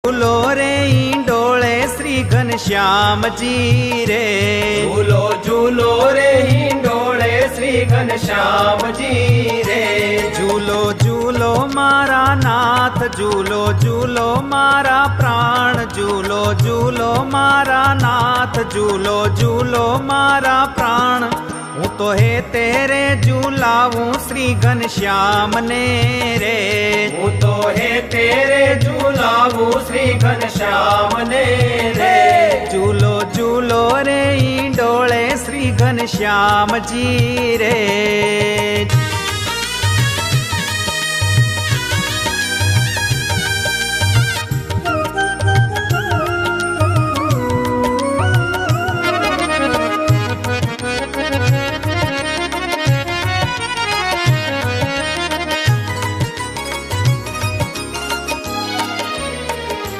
झूलो रे डोले श्री घनश्याम जी रे, झूलो झूलो रे डोले श्री घनश्याम जी रे। झूलो झूलो मारा नाथ, झूलो झूलो मारा प्राण, झूलो झूलो मारा नाथ, झूलो झूलो मारा प्राण। हूँ तो हे तेरे झूलाऊं श्री घनश्याम ने रे, हूँ तो हे तेरे झूलाऊं श्री घनश्याम ने रे। झूलो झूलो रे डोले श्री घनश्याम जी रे।